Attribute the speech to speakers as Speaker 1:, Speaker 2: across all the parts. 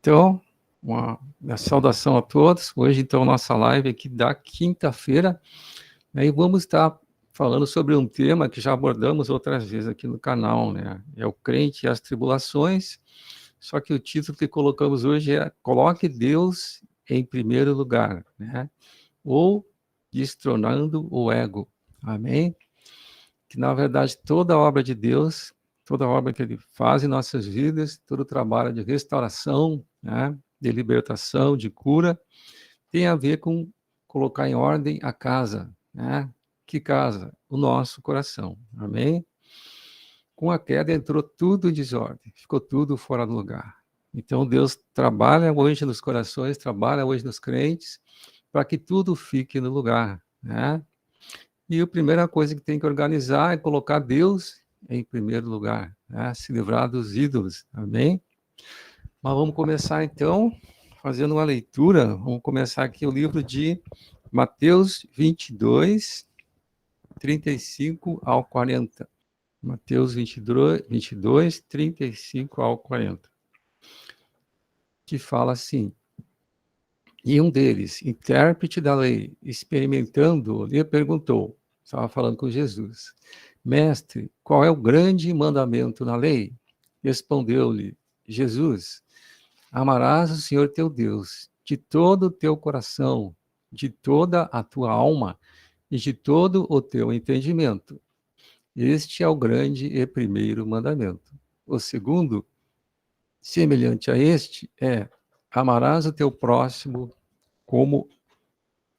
Speaker 1: Então, minha saudação a todos. Hoje, então, nossa live aqui da quinta-feira, né, e vamos estar falando sobre um tema que já abordamos outras vezes aqui no canal, né? É o crente e as tribulações, só que o título que colocamos hoje é Coloque Deus em primeiro lugar, né? Ou Destronando o Ego. Amém? Que, na verdade, toda a obra de Deus, toda a obra que Ele faz em nossas vidas, todo o trabalho de restauração, né, de libertação, de cura, tem a ver com colocar em ordem a casa, né? Que casa? O nosso coração. Amém? Com a queda entrou tudo em desordem, ficou tudo fora do lugar. Então Deus trabalha hoje nos corações, trabalha hoje nos crentes, para que tudo fique no lugar, né? E a primeira coisa que tem que organizar é colocar Deus em primeiro lugar, né? Se livrar dos ídolos, amém? Mas vamos começar então fazendo uma leitura. Vamos começar aqui o livro de Mateus 22, 35 ao 40. Mateus 22, 35 ao 40. Que fala assim: E um deles, intérprete da lei, experimentando, lhe perguntou, estava falando com Jesus: Mestre, qual é o grande mandamento na lei? Respondeu-lhe Jesus: Amarás o Senhor teu Deus de todo o teu coração, de toda a tua alma e de todo o teu entendimento. Este é o grande e primeiro mandamento. O segundo, semelhante a este, é: amarás o teu próximo como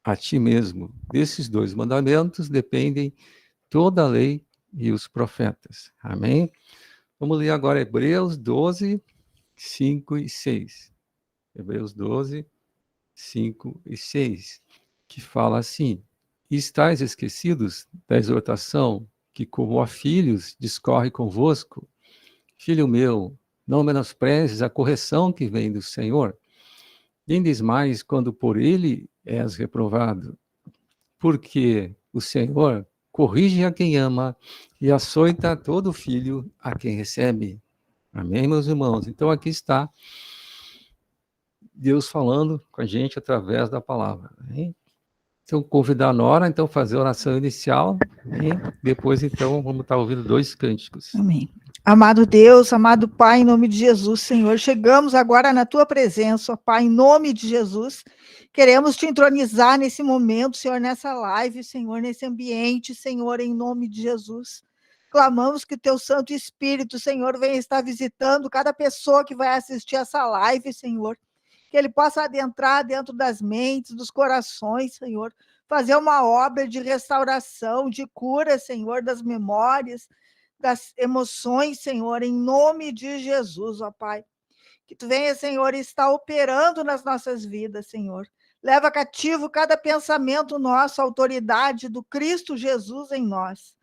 Speaker 1: a ti mesmo. Desses dois mandamentos dependem toda a lei e os profetas. Amém? Vamos ler agora Hebreus 12, 5 e 6. Hebreus 12, 5 e 6, que fala assim: E estáis esquecidos da exortação que, como a filhos, discorre convosco? Filho meu, não menosprezes a correção que vem do Senhor, tendes mais quando por ele és reprovado, porque o Senhor corrige a quem ama e açoita todo filho a quem recebe. Amém, meus irmãos? Então aqui está Deus falando com a gente através da palavra. Amém? Então, convidar a Nora, então, fazer a oração inicial, e depois, então, vamos estar ouvindo dois cânticos.
Speaker 2: Amém. Amado Deus, amado Pai, em nome de Jesus, Senhor, chegamos agora na Tua presença, ó Pai, em nome de Jesus, queremos Te entronizar nesse momento, Senhor, nessa live, Senhor, nesse ambiente, Senhor, em nome de Jesus. Clamamos que Teu Santo Espírito, Senhor, venha estar visitando cada pessoa que vai assistir essa live, Senhor, que Ele possa adentrar dentro das mentes, dos corações, Senhor, fazer uma obra de restauração, de cura, Senhor, das memórias, das emoções, Senhor, em nome de Jesus, ó Pai. Que Tu venha, Senhor, estar operando nas nossas vidas, Senhor. Leva cativo cada pensamento nosso, a autoridade do Cristo Jesus em nós.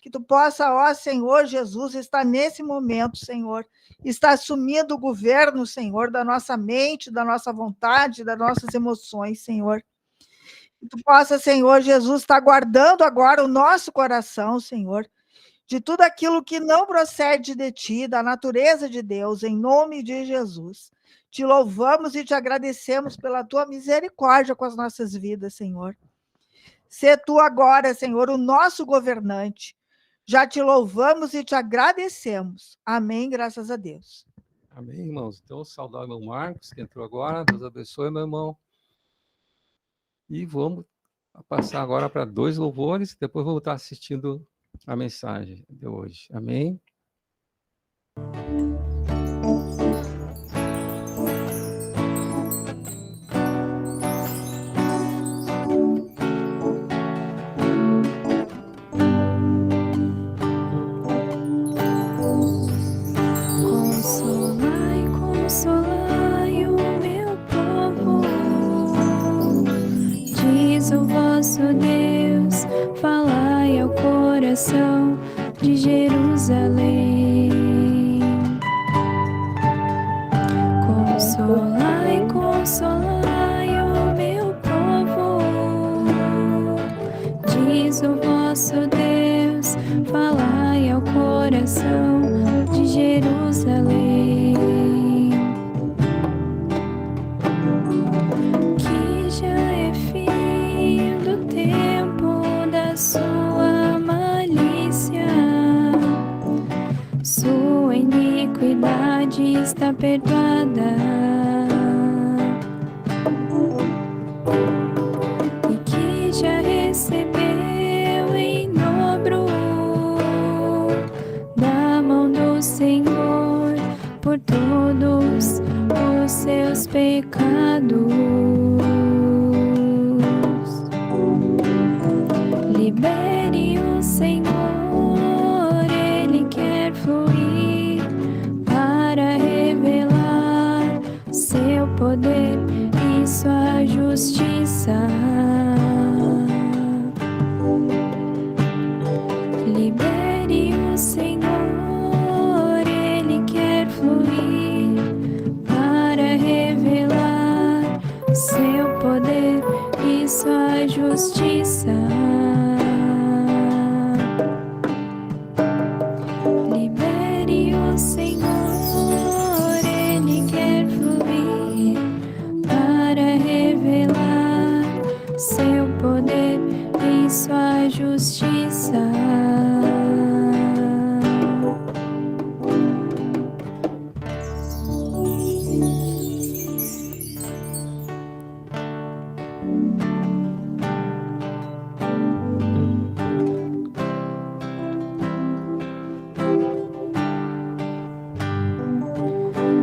Speaker 2: Que Tu possa, ó Senhor Jesus, estar nesse momento, Senhor, estar assumindo o governo, Senhor, da nossa mente, da nossa vontade, das nossas emoções, Senhor. Que Tu possa, Senhor Jesus, estar guardando agora o nosso coração, Senhor, de tudo aquilo que não procede de Ti, da natureza de Deus, em nome de Jesus. Te louvamos e te agradecemos pela Tua misericórdia com as nossas vidas, Senhor. Sê Tu agora, Senhor, o nosso governante. Já te louvamos e te agradecemos. Amém, graças a Deus.
Speaker 1: Amém, irmãos? Então, saudar o irmão Marcos, que entrou agora. Deus abençoe, meu irmão. E vamos passar agora para dois louvores, depois vamos estar assistindo a mensagem de hoje. Amém?
Speaker 3: Consolai, consolai o meu povo, diz o vosso Deus, falai ao coração de Jerusalém. Consolai, consolai o meu povo, diz o vosso Deus, falai ao coração de Jerusalém. vida e que já recebeu em dobro da mão do Senhor por todos os seus pecados. Libere o Senhor, Ele quer fluir para revelar seu poder e sua justiça. Libere o Senhor, Ele quer fluir para revelar seu poder e sua justiça. Libere o Senhor, Ele quer fluir para revelar seu poder e sua justiça.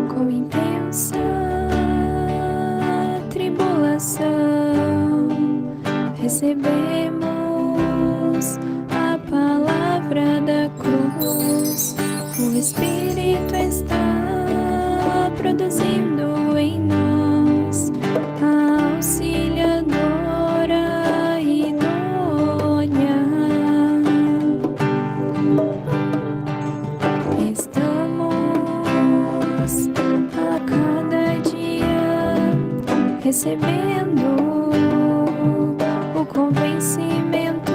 Speaker 3: Com intensa tribulação recebemos a palavra da cruz. O Espírito está produzindo em nós a auxiliadora idônea. Estamos a cada dia recebendo o convencimento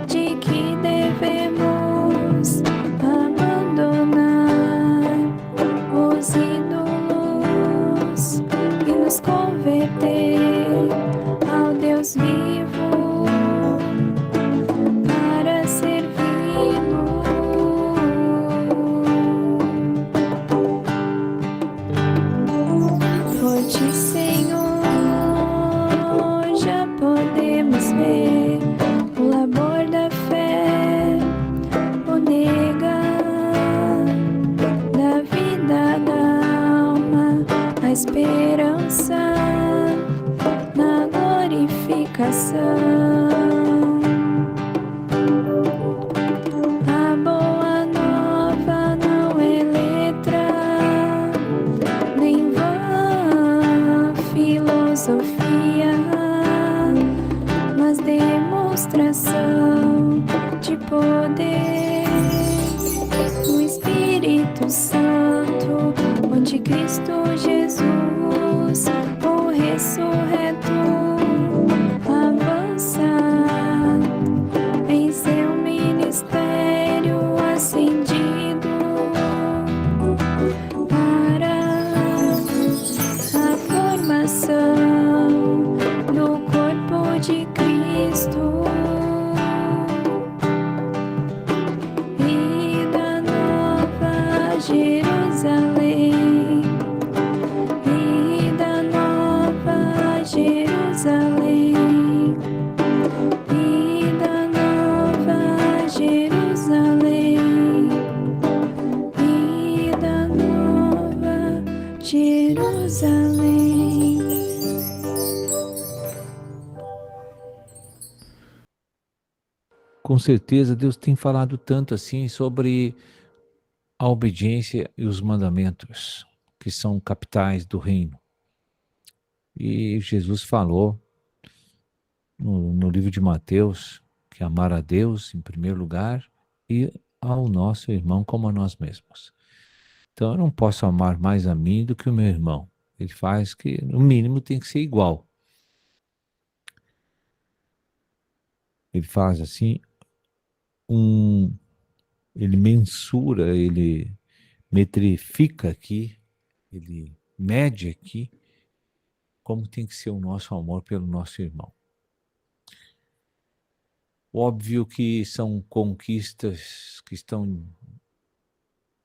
Speaker 3: de que devemos abandonar os ídolos e nos converter ao Deus vivo para servi-lo. Forte Senhor, já podemos ver o labor da fé, o negar da vida da alma, a esperança na glorificação. A boa nova não é letra, nem vã filosofia, mas demonstração de poder no Espírito Santo, onde Cristo Jesus, o ressurreto, avança em seu ministério ascendido para a formação do corpo de Cristo e da nova Jerusalém, e da nova Jerusalém, e da nova Jerusalém, e da nova Jerusalém.
Speaker 4: Com certeza Deus tem falado tanto assim sobre a obediência e os mandamentos, que são capitais do reino. E Jesus falou no livro de Mateus que amar a Deus em primeiro lugar e ao nosso irmão como a nós mesmos. Então eu não posso amar mais a mim do que o meu irmão. Ele faz que, no mínimo, tem que ser igual. Ele faz assim, ele mensura, ele metrifica aqui, ele mede aqui como tem que ser o nosso amor pelo nosso irmão. Óbvio que são conquistas que estão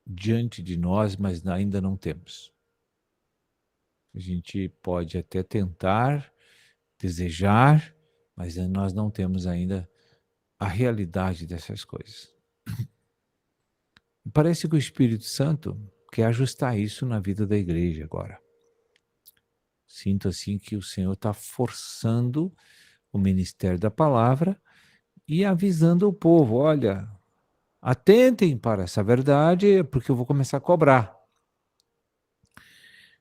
Speaker 4: diante de nós, mas ainda não temos. A gente pode até tentar, desejar, mas nós não temos ainda a realidade dessas coisas. Parece que o Espírito Santo quer ajustar isso na vida da igreja agora. Sinto assim que o Senhor está forçando o ministério da palavra e avisando o povo, olha, atentem para essa verdade, porque eu vou começar a cobrar.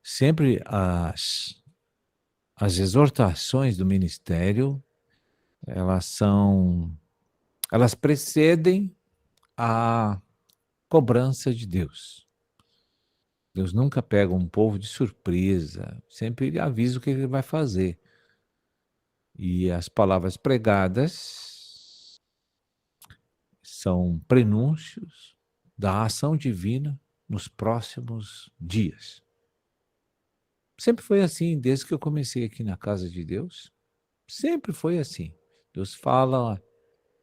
Speaker 4: Sempre as exortações do ministério, elas precedem a cobrança de Deus. Deus nunca pega um povo de surpresa, sempre ele avisa o que ele vai fazer. E as palavras pregadas são prenúncios da ação divina nos próximos dias. Sempre foi assim, desde que eu comecei aqui na casa de Deus. Sempre foi assim. Deus fala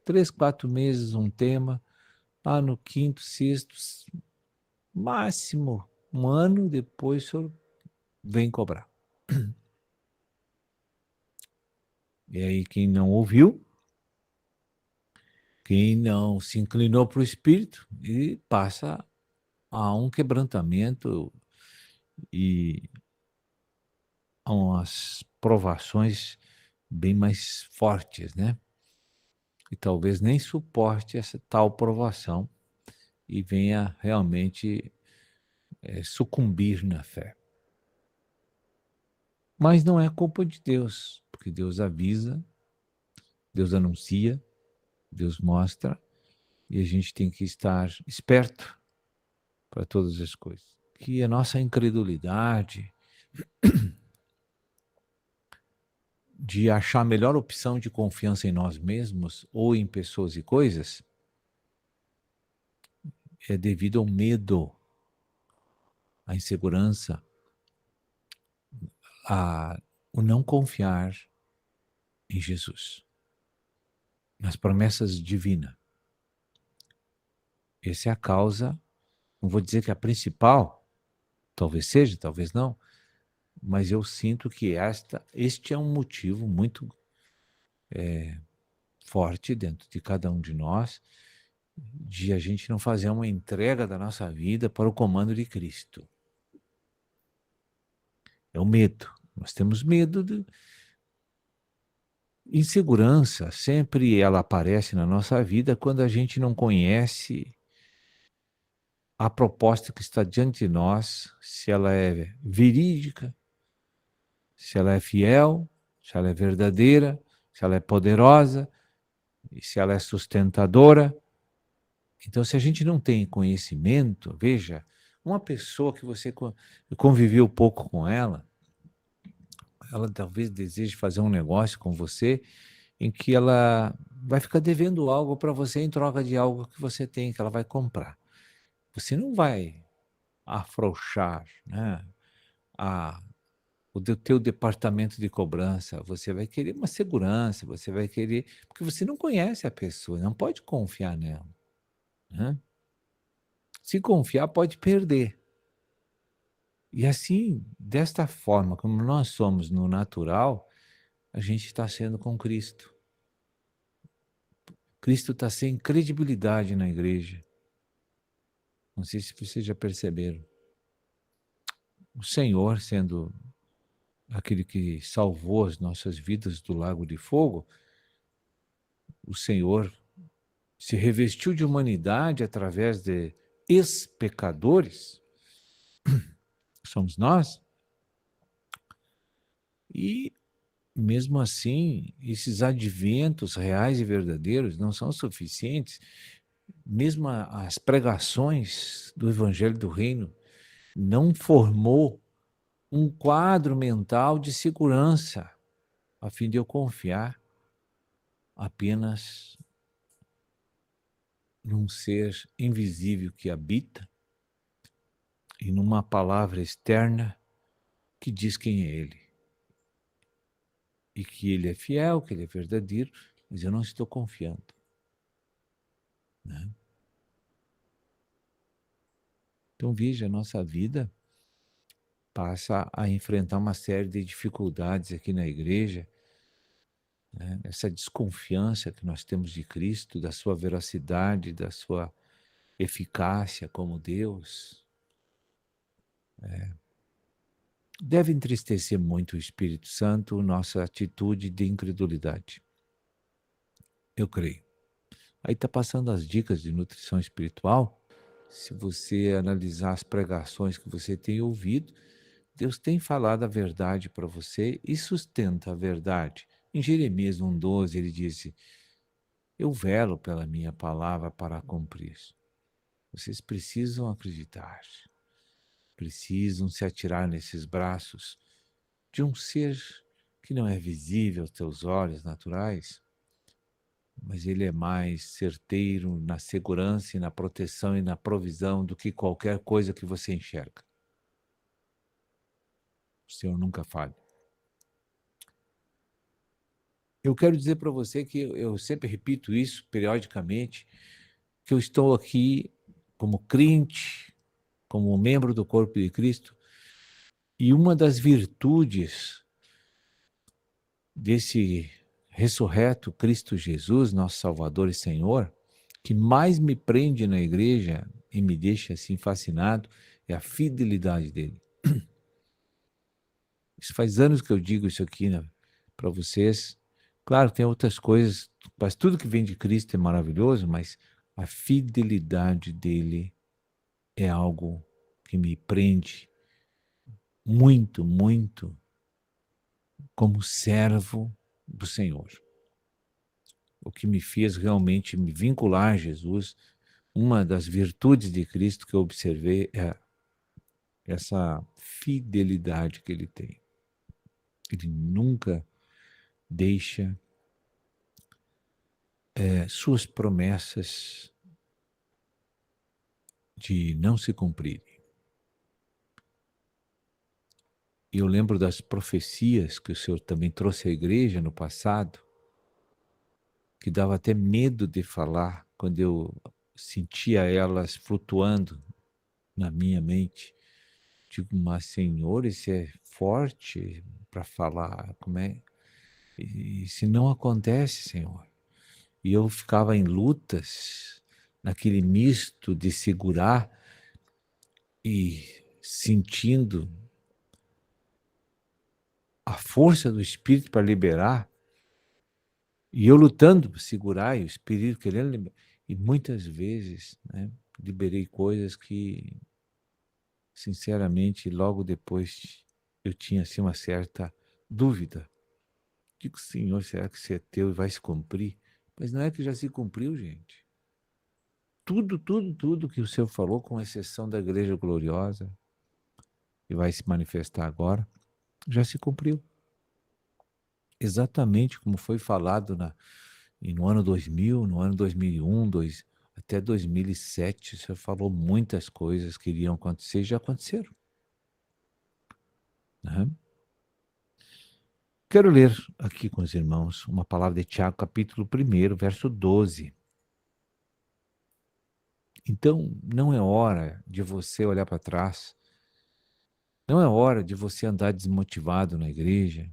Speaker 4: 3, 4 meses um tema, lá no quinto, sexto, máximo um ano depois o senhor vem cobrar. E aí quem não ouviu, quem não se inclinou para o Espírito, ele passa a um quebrantamento e a umas provações bem mais fortes, né? E talvez nem suporte essa tal provação e venha realmente sucumbir na fé. Mas não é culpa de Deus, porque Deus avisa, Deus anuncia, Deus mostra, e a gente tem que estar esperto para todas as coisas. Que a nossa incredulidade de achar a melhor opção de confiança em nós mesmos ou em pessoas e coisas é devido ao medo, à insegurança, o não confiar em Jesus, nas promessas divinas. Essa é a causa, não vou dizer que é a principal, talvez seja, talvez não, mas eu sinto que este é um motivo muito forte dentro de cada um de nós, de a gente não fazer uma entrega da nossa vida para o comando de Cristo. É o medo. Nós temos medo de insegurança, sempre ela aparece na nossa vida quando a gente não conhece a proposta que está diante de nós, se ela é verídica, se ela é fiel, se ela é verdadeira, se ela é poderosa, e se ela é sustentadora. Então, se a gente não tem conhecimento, veja, uma pessoa que você conviveu pouco com ela talvez deseje fazer um negócio com você em que ela vai ficar devendo algo para você em troca de algo que você tem, que ela vai comprar. Você não vai afrouxar, né, o teu departamento de cobrança, você vai querer uma segurança, você vai querer, porque você não conhece a pessoa, não pode confiar nela, né? Se confiar, pode perder. E assim, desta forma, como nós somos no natural, a gente está sendo com Cristo. Cristo está sem credibilidade na igreja. Não sei se vocês já perceberam. O Senhor, sendo aquele que salvou as nossas vidas do lago de fogo, o Senhor se revestiu de humanidade através de ex-pecadores, somos nós, e mesmo assim, esses adventos reais e verdadeiros não são suficientes. Mesmo as pregações do Evangelho do Reino não formou um quadro mental de segurança, a fim de eu confiar apenas num ser invisível que habita e numa palavra externa que diz quem é Ele. E que Ele é fiel, que Ele é verdadeiro, mas eu não estou confiando, né? Então veja, a nossa vida passa a enfrentar uma série de dificuldades aqui na igreja, né? Essa desconfiança que nós temos de Cristo, da sua veracidade, da sua eficácia como Deus, deve entristecer muito o Espírito Santo, nossa atitude de incredulidade. Eu creio. Aí está passando as dicas de nutrição espiritual. Se você analisar as pregações que você tem ouvido, Deus tem falado a verdade para você e sustenta a verdade. Em Jeremias 1,12 ele disse: eu velo pela minha palavra para cumprir. Vocês precisam acreditar, precisam se atirar nesses braços de um ser que não é visível aos teus olhos naturais, mas ele é mais certeiro na segurança e na proteção e na provisão do que qualquer coisa que você enxerga. O Senhor nunca falha. Eu quero dizer para você que eu sempre repito isso periodicamente, que eu estou aqui como crente, como membro do corpo de Cristo, e uma das virtudes desse ressurreto Cristo Jesus, nosso Salvador e Senhor, que mais me prende na igreja e me deixa assim fascinado, é a fidelidade dele. Isso faz anos que eu digo isso aqui, né, para vocês. Claro, tem outras coisas, mas tudo que vem de Cristo é maravilhoso, mas a fidelidade dele é algo que me prende muito, muito como servo do Senhor. O que me fez realmente me vincular a Jesus, uma das virtudes de Cristo que eu observei é essa fidelidade que ele tem. Ele nunca deixa suas promessas de não se cumprirem. E eu lembro das profecias que o Senhor também trouxe à igreja no passado, que dava até medo de falar quando eu sentia elas flutuando na minha mente. Digo, mas Senhor, isso é forte para falar, como é? E se não acontece, Senhor? E eu ficava em lutas, naquele misto de segurar e sentindo a força do Espírito para liberar, e eu lutando para segurar, e o Espírito querendo liberar. E muitas vezes, né, liberei coisas que, sinceramente, logo depois eu tinha assim, uma certa dúvida. Digo, Senhor, será que isso é teu e vai se cumprir? Mas não é que já se cumpriu, gente. Tudo que o Senhor falou, com exceção da Igreja Gloriosa, e vai se manifestar agora, já se cumpriu. Exatamente como foi falado no ano 2000, no ano 2001, até 2007. O Senhor falou muitas coisas que iriam acontecer e já aconteceram. Né? Quero ler aqui com os irmãos uma palavra de Tiago, capítulo 1, verso 12. Então, não é hora de você olhar para trás, não é hora de você andar desmotivado na igreja,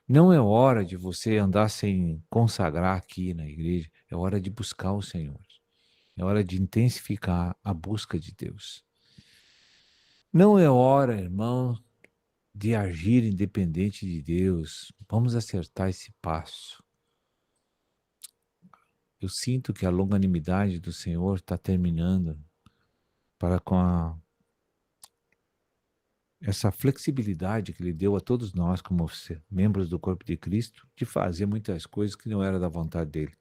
Speaker 4: não é hora de você andar sem consagrar aqui na igreja, é hora de buscar o Senhor, é hora de intensificar a busca de Deus. Não é hora, irmão, de agir independente de Deus. Vamos acertar esse passo. Eu sinto que a longanimidade do Senhor está terminando para com essa flexibilidade que Ele deu a todos nós, como membros do corpo de Cristo, de fazer muitas coisas que não era da vontade dEle.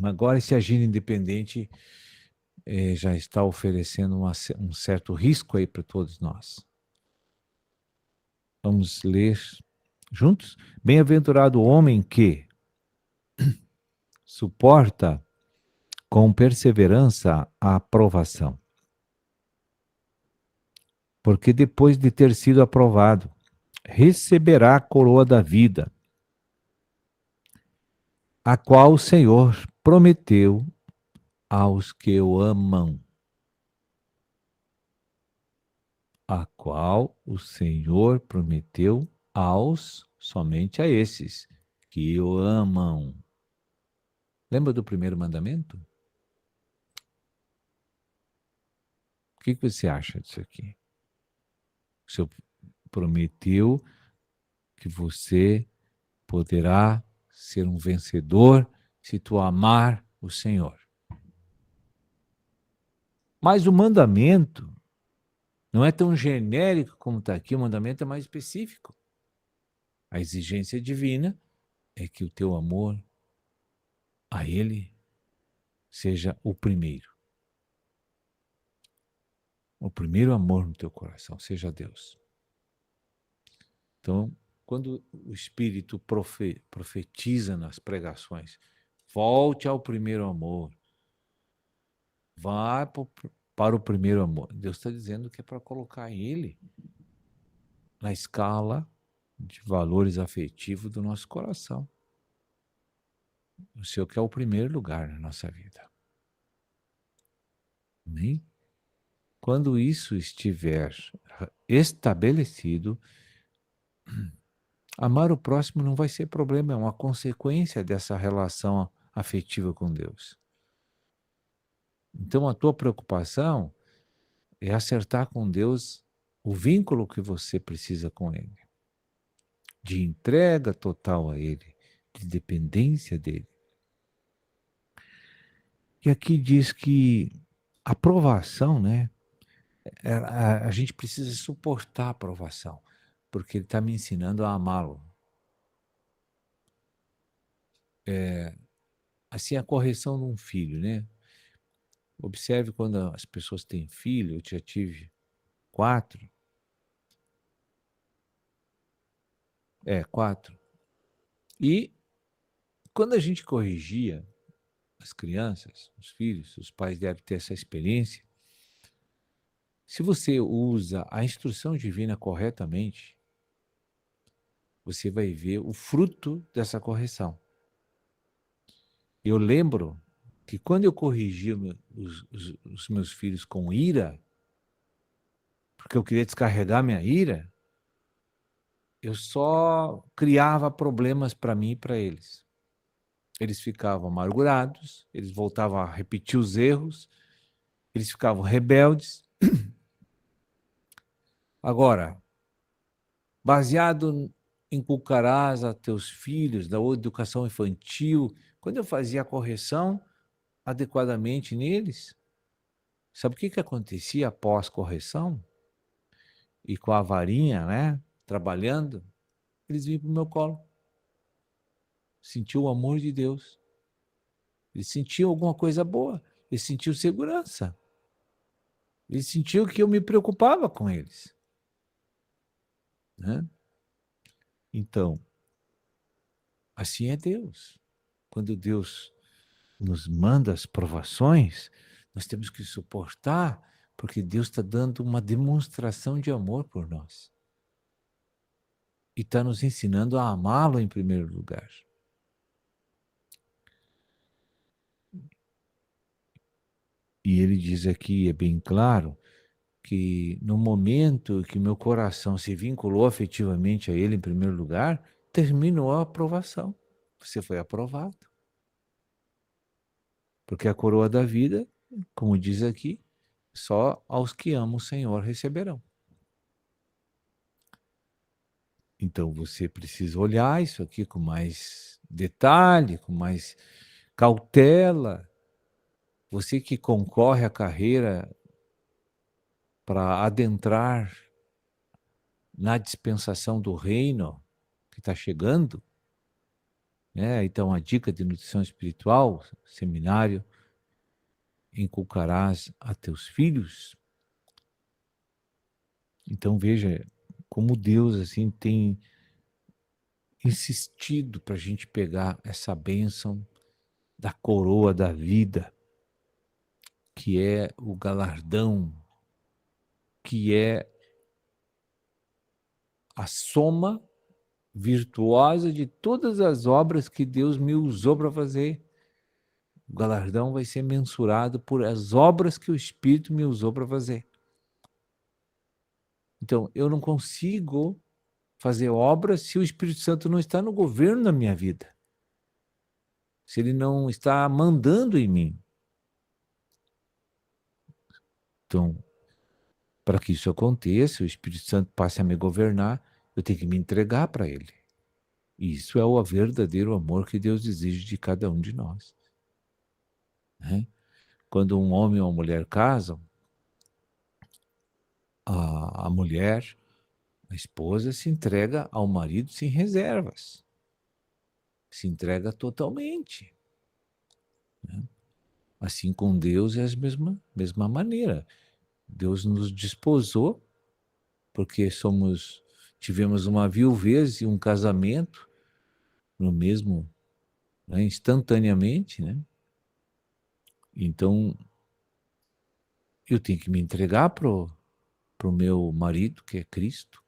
Speaker 4: Agora, esse agir independente já está oferecendo um certo risco aí para todos nós. Vamos ler juntos? Bem-aventurado o homem que suporta com perseverança a aprovação. Porque depois de ter sido aprovado, receberá a coroa da vida, a qual o Senhor prometeu aos que o amam. a qual o Senhor prometeu somente a esses que o amam. Lembra do primeiro mandamento? O que você acha disso aqui? O Senhor prometeu que você poderá ser um vencedor se tu amar o Senhor. Mas o mandamento não é tão genérico como está aqui, o mandamento é mais específico. A exigência divina é que o teu amor a Ele seja o primeiro. O primeiro amor no teu coração seja Deus. Então, quando o Espírito profetiza nas pregações, volte ao primeiro amor, vá para o primeiro amor. Deus está dizendo que é para colocar Ele na escala de valores afetivos do nosso coração. O Senhor quer o primeiro lugar na nossa vida. Amém? Quando isso estiver estabelecido, amar o próximo não vai ser problema, é uma consequência dessa relação afetiva com Deus. Então a tua preocupação é acertar com Deus o vínculo que você precisa com Ele, de entrega total a Ele, de dependência dEle. E aqui diz que a provação, né? A gente precisa suportar a provação, porque Ele está me ensinando a amá-lo. Assim, a correção de um filho, né? Observe quando as pessoas têm filho, eu já tive 4. 4. E quando a gente corrigia as crianças, os filhos, os pais devem ter essa experiência. Se você usa a instrução divina corretamente, você vai ver o fruto dessa correção. Eu lembro que quando eu corrigia os meus filhos com ira, porque eu queria descarregar minha ira, eu só criava problemas para mim e para eles. Eles ficavam amargurados, eles voltavam a repetir os erros, eles ficavam rebeldes. Agora, baseado em inculcarás a teus filhos da educação infantil, quando eu fazia a correção adequadamente neles, sabe o que acontecia após correção? E com a varinha, né, trabalhando, eles vinham para o meu colo. Sentiu o amor de Deus. Eles sentiam alguma coisa boa. Eles sentiam segurança. Eles sentiam que eu me preocupava com eles. Né? Então, assim é Deus. Quando Deus nos manda as provações, nós temos que suportar, porque Deus está dando uma demonstração de amor por nós. E está nos ensinando a amá-lo em primeiro lugar. E ele diz aqui, é bem claro, que no momento que meu coração se vinculou afetivamente a ele em primeiro lugar, terminou a aprovação. Você foi aprovado. Porque a coroa da vida, como diz aqui, só aos que amam o Senhor receberão. Então você precisa olhar isso aqui com mais detalhe, com mais cautela. Você que concorre à carreira para adentrar na dispensação do reino que está chegando, né? Então a dica de nutrição espiritual, seminário, inculcarás a teus filhos. Então veja como Deus assim tem insistido para a gente pegar essa bênção da coroa da vida, que é o galardão, que é a soma virtuosa de todas as obras que Deus me usou para fazer. O galardão vai ser mensurado por as obras que o Espírito me usou para fazer. Então, eu não consigo fazer obras se o Espírito Santo não está no governo da minha vida. Se ele não está mandando em mim. Então, para que isso aconteça, o Espírito Santo passe a me governar, eu tenho que me entregar para ele. E isso é o verdadeiro amor que Deus exige de cada um de nós. Né? Quando um homem ou uma mulher casam, a mulher, a esposa, se entrega ao marido sem reservas. Se entrega totalmente. Né? Assim com Deus é a mesma maneira. Deus nos desposou, porque tivemos uma viuvez e um casamento no mesmo, né, instantaneamente, né? Então, eu tenho que me entregar pro meu marido, que é Cristo,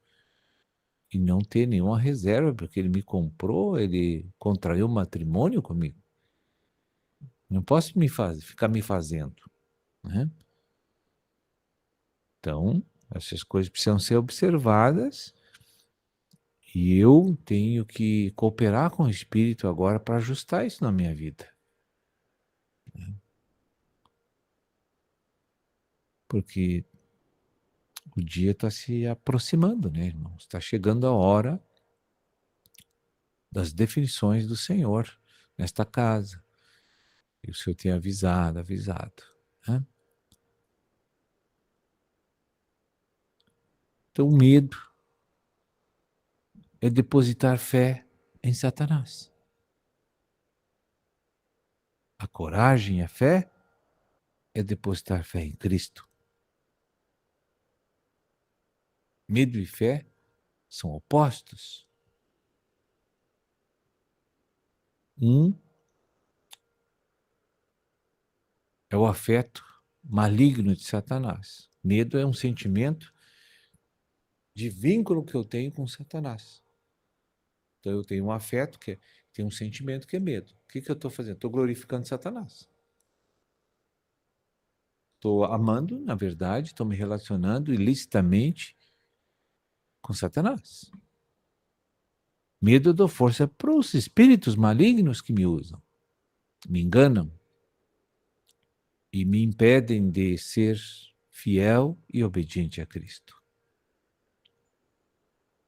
Speaker 4: e não ter nenhuma reserva, porque ele me comprou, ele contraiu matrimônio comigo. Não posso ficar me fazendo, né? Então, essas coisas precisam ser observadas e eu tenho que cooperar com o Espírito agora para ajustar isso na minha vida. Porque o dia está se aproximando, né, irmãos? Está chegando a hora das definições do Senhor nesta casa. E o Senhor tem avisado, né? Então, o medo é depositar fé em Satanás. A coragem e a fé é depositar fé em Cristo. Medo e fé são opostos. Um é o afeto maligno de Satanás. Medo é um sentimento de vínculo que eu tenho com Satanás. Então eu tenho um afeto que tem um sentimento que é medo. O que eu estou fazendo? Estou glorificando Satanás. Estou amando, na verdade, estou me relacionando ilicitamente com Satanás. Medo eu dou força para os espíritos malignos que me usam, me enganam e me impedem de ser fiel e obediente a Cristo.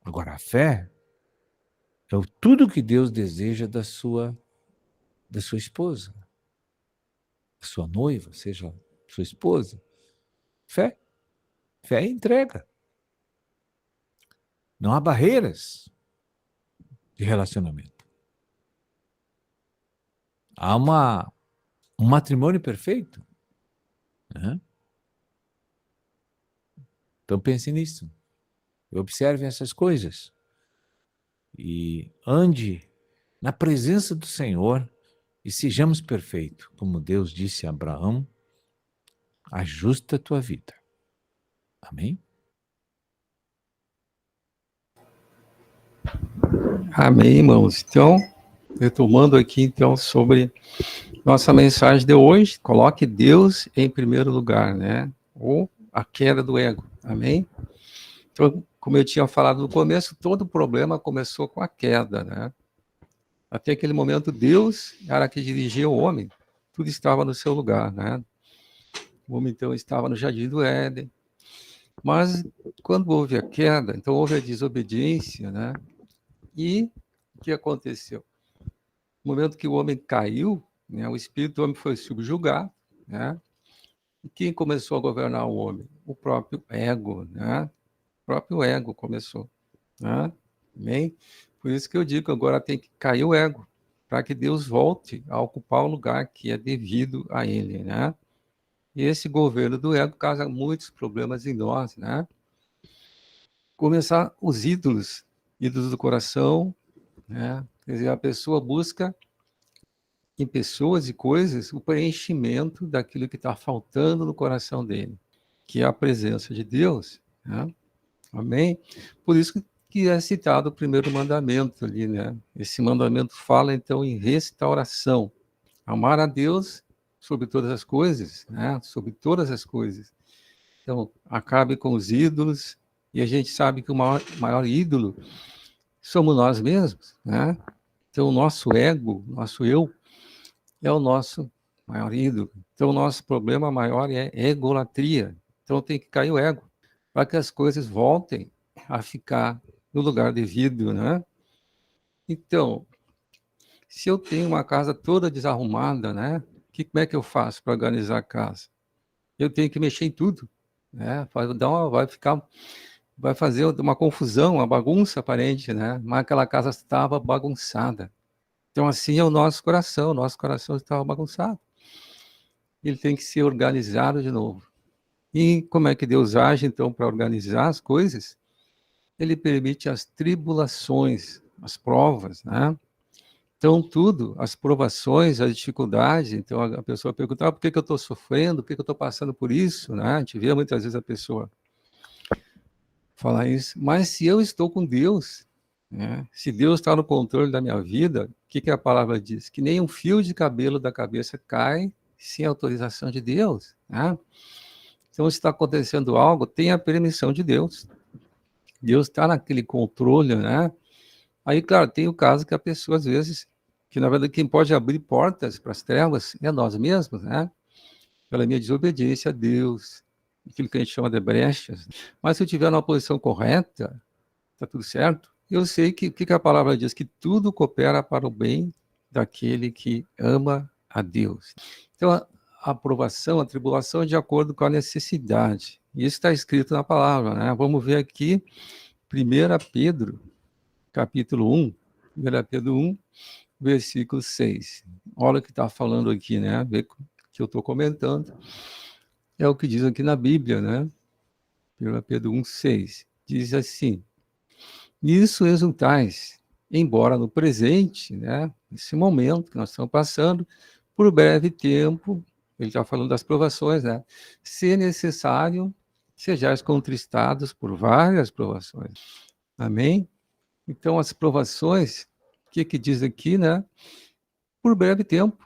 Speaker 4: Agora, a fé é tudo que Deus deseja da sua esposa, da sua noiva, seja sua esposa. Fé é entrega. Não há barreiras de relacionamento. Há um matrimônio perfeito. Né? Então pense nisso. Observe essas coisas. E ande na presença do Senhor e sejamos perfeitos. Como Deus disse a Abraão, ajusta a tua vida. Amém?
Speaker 1: Amém, irmãos. Então, retomando aqui, então, sobre nossa mensagem de hoje, coloque Deus em primeiro lugar, né? Ou a queda do ego. Amém? Então, como eu tinha falado no começo, todo problema começou com a queda, né? Até aquele momento, Deus era que dirigia o homem, tudo estava no seu lugar, né? O homem, então, estava no jardim do Éden. Mas, quando houve a queda, então houve a desobediência, né? E o que aconteceu? No momento que o homem caiu, né, o espírito do homem foi subjugado, né? E quem começou a governar o homem? O próprio ego, né? O próprio ego começou, né? Amém? Por isso que eu digo que agora tem que cair o ego, para que Deus volte a ocupar o lugar que é devido a ele, né? E esse governo do ego causa muitos problemas em nós, né? Começar os ídolos do coração, né? Quer dizer, a pessoa busca em pessoas e coisas o preenchimento daquilo que está faltando no coração dele, que é a presença de Deus, né? Amém? Por isso que é citado o primeiro mandamento ali, né? Esse mandamento fala, então, em restauração. Amar a Deus sobre todas as coisas, né? Sobre todas as coisas. Então, acabe com os ídolos, E a gente sabe que o maior ídolo somos nós mesmos, né? Então, o nosso ego, nosso eu, é o nosso maior ídolo. Então, o nosso problema maior é egolatria. Então, tem que cair o ego, para que as coisas voltem a ficar no lugar devido, né? Então, se eu tenho uma casa toda desarrumada, né? Como é que eu faço para organizar a casa? Eu tenho que mexer em tudo, né? Vai fazer uma confusão, uma bagunça aparente, né? Mas aquela casa estava bagunçada. Então, assim é o nosso coração estava bagunçado. Ele tem que ser organizado de novo. E como é que Deus age, então, para organizar as coisas? Ele permite as tribulações, as provas, né? Então, tudo, as provações, as dificuldades, então a pessoa pergunta, por que eu estou sofrendo, por que eu estou passando por isso, né? A gente vê muitas vezes a pessoa falar isso, mas se eu estou com Deus, né? Se Deus está no controle da minha vida, o que a palavra diz? Que nem um fio de cabelo da cabeça cai sem autorização de Deus, né? Então, se está acontecendo algo, tem a permissão de Deus. Deus está naquele controle, né? Aí, claro, tem o caso que a pessoa, às vezes, que na verdade quem pode abrir portas para as trevas é nós mesmos, né? Pela minha desobediência a Deus, aquilo que a gente chama de brechas. Mas se eu estiver numa posição correta, está tudo certo. Eu sei que a palavra diz que tudo coopera para o bem daquele que ama a Deus. Então, a aprovação, a tribulação é de acordo com a necessidade. Isso está escrito na palavra, né? Vamos ver aqui, 1 Pedro, capítulo 1, 1 Pedro 1, versículo 6. Olha o que está falando aqui, né? Vê que eu estou comentando. É o que diz aqui na Bíblia, né? 1 Pedro 1, 6. Diz assim: nisso exultais, embora no presente, né? Nesse momento que nós estamos passando, por breve tempo, ele está falando das provações, né? Se necessário, sejais contristados por várias provações. Amém? Então, as provações, o que diz aqui, né? Por breve tempo.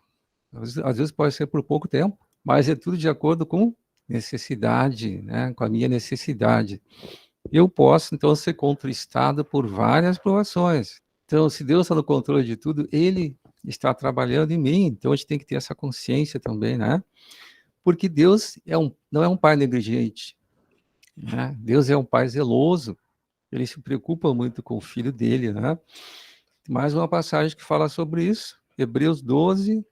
Speaker 1: Às vezes pode ser por pouco tempo, mas é tudo de acordo com necessidade, né? Com a minha necessidade. Eu posso, então, ser contristado por várias provações. Então, se Deus está no controle de tudo, Ele está trabalhando em mim. Então, a gente tem que ter essa consciência também, né? Porque Deus não é um pai negligente, né? Deus é um pai zeloso. Ele se preocupa muito com o filho dele, né? Mais uma passagem que fala sobre isso. Hebreus 12,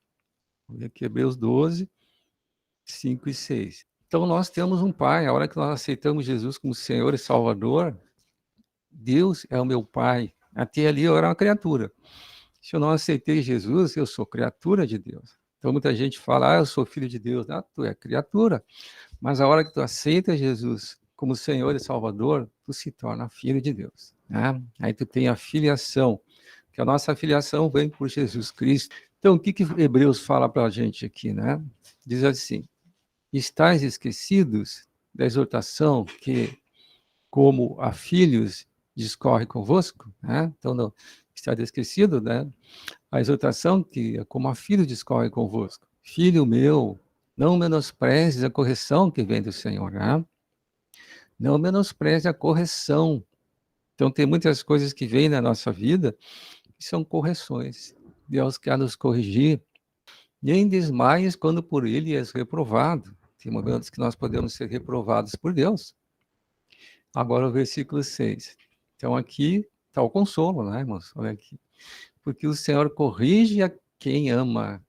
Speaker 1: vamos ver aqui, Hebreus 12, 5 e 6. Então, nós temos um pai. A hora que nós aceitamos Jesus como Senhor e Salvador, Deus é o meu pai. Até ali eu era uma criatura. Se eu não aceitei Jesus, eu sou criatura de Deus. Então, muita gente fala, eu sou filho de Deus. Não, tu é criatura. Mas a hora que tu aceita Jesus como Senhor e Salvador, tu se torna filho de Deus, né? Aí tu tem a filiação, que a nossa filiação vem por Jesus Cristo. Então, o que Hebreus fala para a gente aqui, né? Diz assim: estáis esquecidos da exortação que, como a filhos, discorre convosco, né? Então, não está esquecido, né? A exortação que, como a filhos, discorre convosco. Filho meu, não menosprezes a correção que vem do Senhor, né? Não menospreze a correção. Então, tem muitas coisas que vêm na nossa vida que são correções. Deus quer nos corrigir. Nem desmaies quando por Ele és reprovado. Tem momentos que nós podemos ser reprovados por Deus. Agora o versículo 6. Então, aqui está o consolo, né, irmãos? Olha aqui. Porque o Senhor corrige a quem ama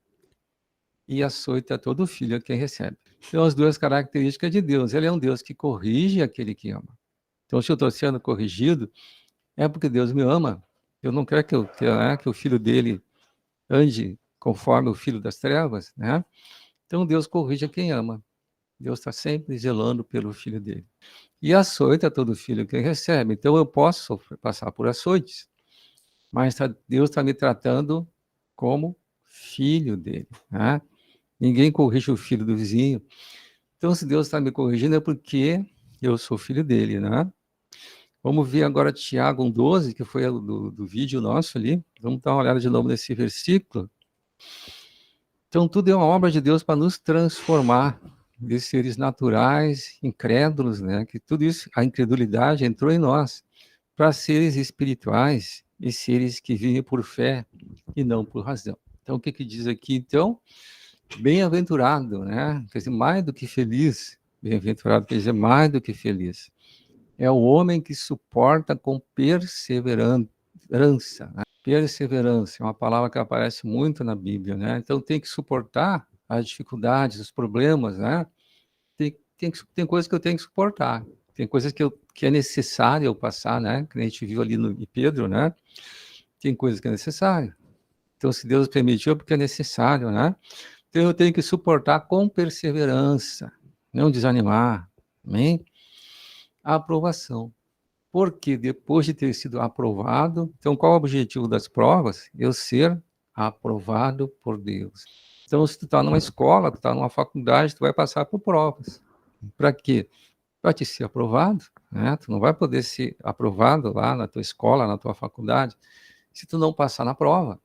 Speaker 1: e açoita todo filho a quem recebe. São as duas características de Deus. Ele é um Deus que corrige aquele que ama. Então, se eu estou sendo corrigido, é porque Deus me ama. Eu não quero que o filho dele ande conforme o filho das trevas, né? Então, Deus corrige a quem ama. Deus está sempre zelando pelo filho dele. E açoita todo filho que recebe. Então, eu posso passar por açoites, mas Deus está me tratando como filho dele, né? Ninguém corrige o filho do vizinho. Então, se Deus está me corrigindo, é porque eu sou filho dele, né? Vamos ver agora Tiago 1,12, que foi do vídeo nosso ali. Vamos dar uma olhada de novo nesse versículo. Então, tudo é uma obra de Deus para nos transformar. de seres naturais, incrédulos, né? Que tudo isso, a incredulidade entrou em nós, para seres espirituais e seres que vivem por fé e não por razão. Então, o que que diz aqui, então? Bem-aventurado, né? Quer dizer, mais do que feliz. Bem-aventurado quer dizer mais do que feliz. É o homem que suporta com perseverança, né? Perseverança é uma palavra que aparece muito na Bíblia, né? Então tem que suportar as dificuldades, os problemas, né? Tem coisas que eu tenho que suportar, tem coisas que é necessário eu passar, né? Que a gente viu ali no em Pedro, né? Tem coisas que é necessário. Então, se Deus permitiu, é porque é necessário, né? Então eu tenho que suportar com perseverança, não desanimar, amém? A aprovação. Porque depois de ter sido aprovado, então qual é o objetivo das provas? Eu ser aprovado por Deus. Então, se tu está numa escola, tu está numa faculdade, tu vai passar por provas. Para quê? Para te ser aprovado, né? Tu não vai poder ser aprovado lá na tua escola, na tua faculdade, se tu não passar na prova.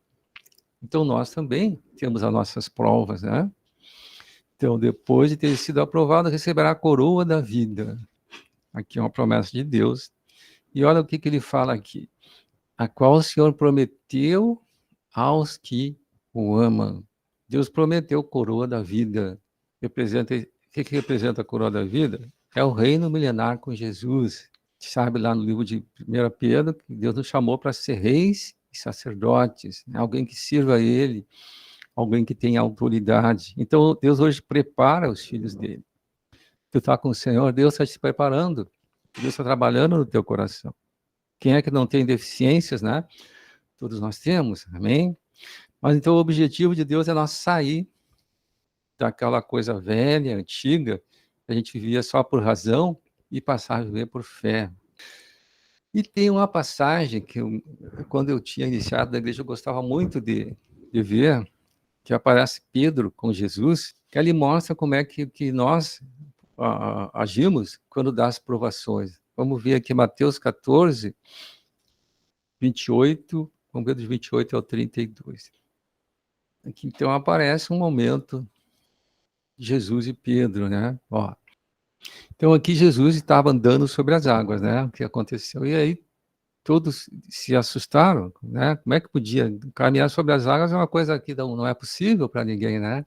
Speaker 1: Então, nós também temos as nossas provas, né? Então, depois de ter sido aprovado, receberá a coroa da vida. Aqui é uma promessa de Deus. E olha o que ele fala aqui. A qual o Senhor prometeu aos que o amam. Deus prometeu coroa da vida. Representa, o que representa a coroa da vida? É o reino milenar com Jesus. Sabe lá no livro de 1 Pedro que Deus nos chamou para ser reis e sacerdotes, né? Alguém que sirva a Ele, alguém que tenha autoridade. Então, Deus hoje prepara os filhos dele. Tu está com o Senhor, Deus está te preparando. Deus está trabalhando no teu coração. Quem é que não tem deficiências, né? Todos nós temos, amém? Mas então o objetivo de Deus é nós sair daquela coisa velha, antiga, que a gente vivia só por razão e passar a viver por fé. E tem uma passagem que, quando eu tinha iniciado na igreja, eu gostava muito de ver, que aparece Pedro com Jesus, que ele mostra como é que nós agimos quando dá as provações. Vamos ver aqui Mateus 14, 28, vamos ver dos 28 ao 32. Aqui, então, aparece um momento de Jesus e Pedro, né? Ó. Então, aqui Jesus estava andando sobre as águas, né? O que aconteceu? E aí, todos se assustaram, né? Como é que podia caminhar sobre as águas? É uma coisa que não é possível para ninguém, né?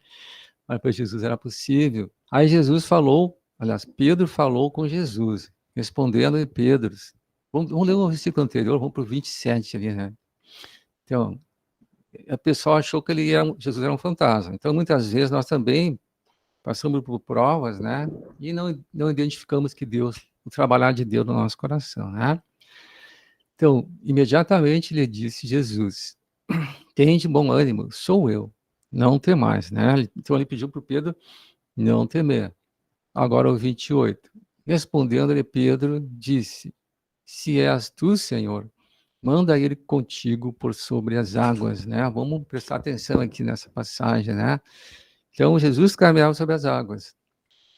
Speaker 1: Mas para Jesus era possível. Aí Jesus falou, aliás, Pedro falou com Jesus, respondendo a Pedro. Vamos ler o versículo anterior, vamos para o 27 ali, né? Então, a pessoa achou que Jesus era um fantasma. Então, muitas vezes, nós também passamos por provas, né? E não identificamos que Deus, o trabalhar de Deus no nosso coração, né? Então, imediatamente lhe disse Jesus, tende bom ânimo, sou eu, não temais, né? Então, ele pediu para o Pedro não temer. Agora, o 28. Respondendo-lhe Pedro, disse, se és tu, Senhor, manda ir contigo por sobre as águas, né? Vamos prestar atenção aqui nessa passagem, né? Então, Jesus caminhava sobre as águas.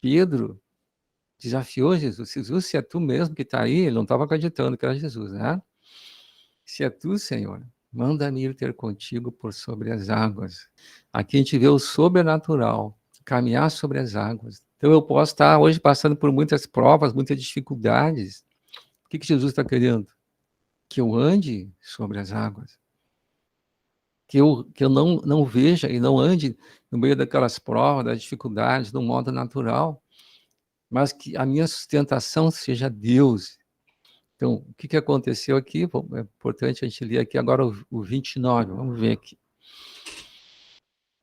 Speaker 1: Pedro desafiou Jesus. Jesus, se é tu mesmo que está aí, ele não estava acreditando que era Jesus, né? Se é tu, Senhor, manda-me ir ter contigo por sobre as águas. Aqui a gente vê o sobrenatural, caminhar sobre as águas. Então, eu posso estar hoje passando por muitas provas, muitas dificuldades. O que Jesus está querendo? Que eu ande sobre as águas. Que eu não veja e não ande no meio daquelas provas, das dificuldades, de um modo natural, mas que a minha sustentação seja Deus. Então, o que aconteceu aqui? É importante a gente ler aqui agora o 29, vamos ver aqui.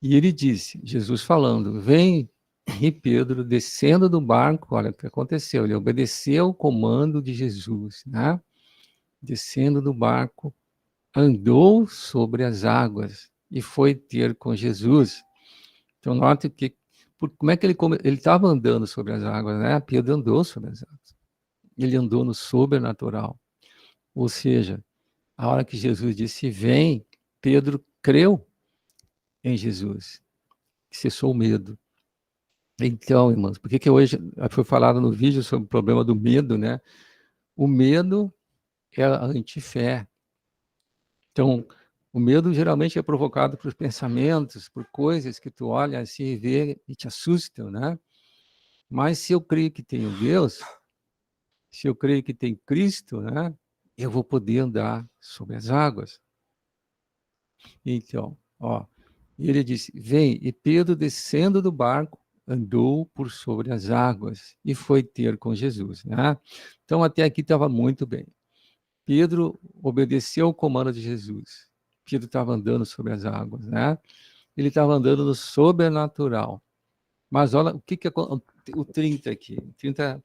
Speaker 1: E ele disse, Jesus falando, vem, e Pedro, descendo do barco, olha o que aconteceu, ele obedeceu o comando de Jesus, né? Descendo do barco, andou sobre as águas e foi ter com Jesus. Então, note que, como é que ele estava andando sobre as águas, né? Pedro andou sobre as águas. Ele andou no sobrenatural. Ou seja, a hora que Jesus disse, vem, Pedro creu em Jesus, cessou o medo. Então, irmãos, por que hoje foi falado no vídeo sobre o problema do medo, né? O medo é a antifé. Então, o medo geralmente é provocado por pensamentos, por coisas que tu olha assim e vê e te assustam, né? Mas se eu creio que tenho Deus, se eu creio que tem Cristo, né, eu vou poder andar sobre as águas. Então, ó, ele disse: vem, e Pedro, descendo do barco, andou por sobre as águas e foi ter com Jesus, né? Então, até aqui estava muito bem. Pedro obedeceu ao comando de Jesus. Pedro estava andando sobre as águas, né? Ele estava andando no sobrenatural. Mas olha o que o 30 aqui. 30,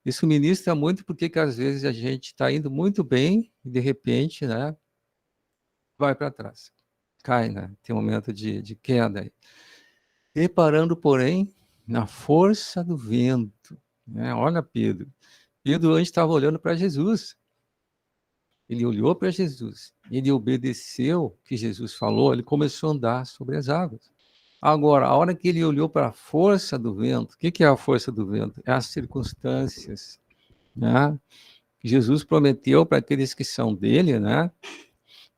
Speaker 1: isso ministra muito porque que às vezes a gente está indo muito bem e de repente, né, vai para trás. Cai, né? Tem um momento de queda aí. Reparando, porém, na força do vento, né? Olha Pedro. Pedro antes estava olhando para Jesus. Ele olhou para Jesus, ele obedeceu o que Jesus falou, ele começou a andar sobre as águas. Agora, a hora que ele olhou para a força do vento, o que é a força do vento? É as circunstâncias, né? Jesus prometeu para aqueles que são dele, né,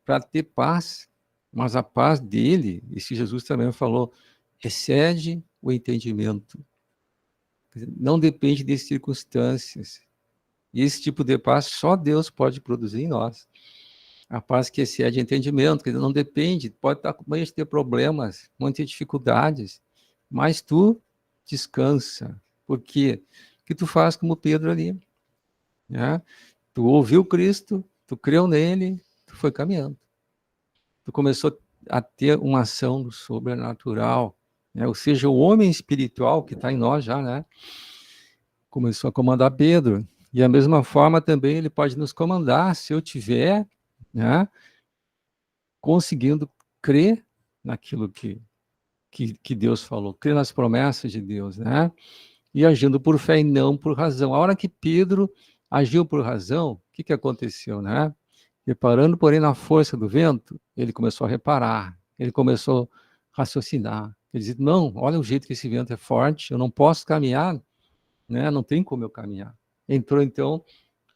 Speaker 1: para ter paz, mas a paz dele, isso Jesus também falou, excede o entendimento. Não depende de circunstâncias. E esse tipo de paz só Deus pode produzir em nós. A paz que excede entendimento, que não depende, pode estar com de ter problemas, muitas dificuldades, mas tu descansa. Por quê? Porque tu faz como Pedro ali, né? Tu ouviu Cristo, tu creu nele, tu foi caminhando. Tu começou a ter uma ação do sobrenatural, né? Ou seja, o homem espiritual que está em nós já, né? Começou a comandar Pedro. E a mesma forma também ele pode nos comandar se eu tiver, né, conseguindo crer naquilo que Deus falou, crer nas promessas de Deus, né? E agindo por fé e não por razão. A hora que Pedro agiu por razão, o que aconteceu, né? Reparando, porém, na força do vento, ele começou a reparar, ele começou a raciocinar. Ele disse, não, olha o jeito que esse vento é forte, eu não posso caminhar, né? Não tem como eu caminhar. Entrou, então,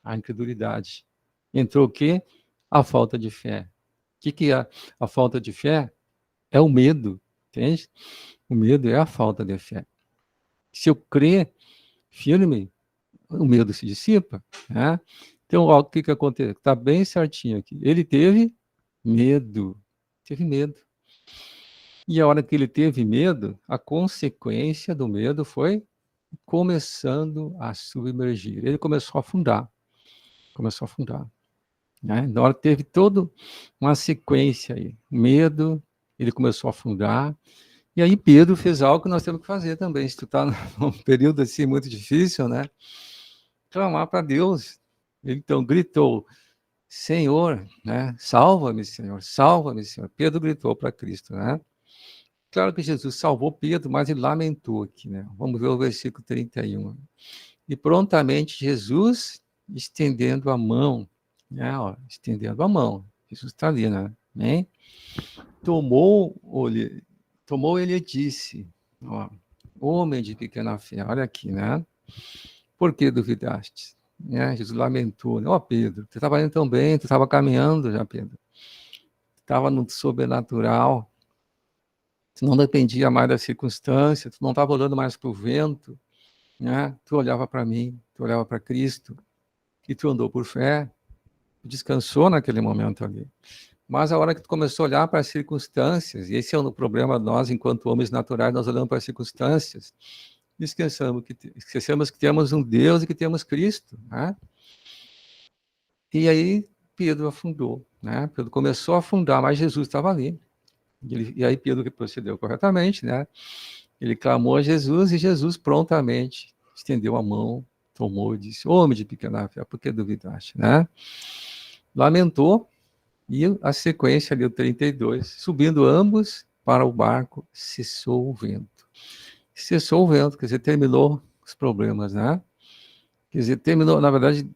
Speaker 1: a incredulidade. Entrou o quê? A falta de fé. O que é a falta de fé? É o medo, entende? O medo é a falta de fé. Se eu crer firme, o medo se dissipa, né? Então, ó, o que aconteceu? Está bem certinho aqui. Ele teve medo. E a hora que ele teve medo, a consequência do medo foi começando a submergir. Ele começou a afundar. Né? Na hora teve toda uma sequência aí. Medo, ele começou a afundar. E aí Pedro fez algo que nós temos que fazer também. Se tu está num período assim muito difícil, né? Clamar para Deus. Ele então gritou, Senhor, né? Salva-me, Senhor, salva-me, Senhor. Pedro gritou para Cristo, né? Claro que Jesus salvou Pedro, mas ele lamentou aqui, né? Vamos ver o versículo 31. E prontamente Jesus, estendendo a mão, né? Ó, estendendo a mão. Jesus está ali, né? Amém? Tomou ele e disse, ó, homem de pequena fé, olha aqui, né? Por que duvidaste? Né? Jesus lamentou, né? Ó, Pedro, você estava indo tão bem, tu estava caminhando já, Pedro. Estava no sobrenatural, tu não dependia mais das circunstâncias, tu não estava olhando mais para o vento, né? Tu olhava para mim, tu olhava para Cristo, e tu andou por fé, tu descansou naquele momento ali. Mas a hora que tu começou a olhar para as circunstâncias, e esse é o problema de nós, enquanto homens naturais, nós olhamos para as circunstâncias, e esquecemos que temos um Deus e que temos Cristo, né? E aí Pedro afundou, né? Pedro começou a afundar, mas Jesus estava ali. E aí Pedro procedeu corretamente, né? Ele clamou a Jesus e Jesus prontamente estendeu a mão, tomou e disse, homem de pequena fé, por que duvidaste, né? Lamentou, e a sequência ali, o 32, subindo ambos para o barco, cessou o vento. Cessou o vento, quer dizer, terminou os problemas, né? Quer dizer, terminou, na verdade,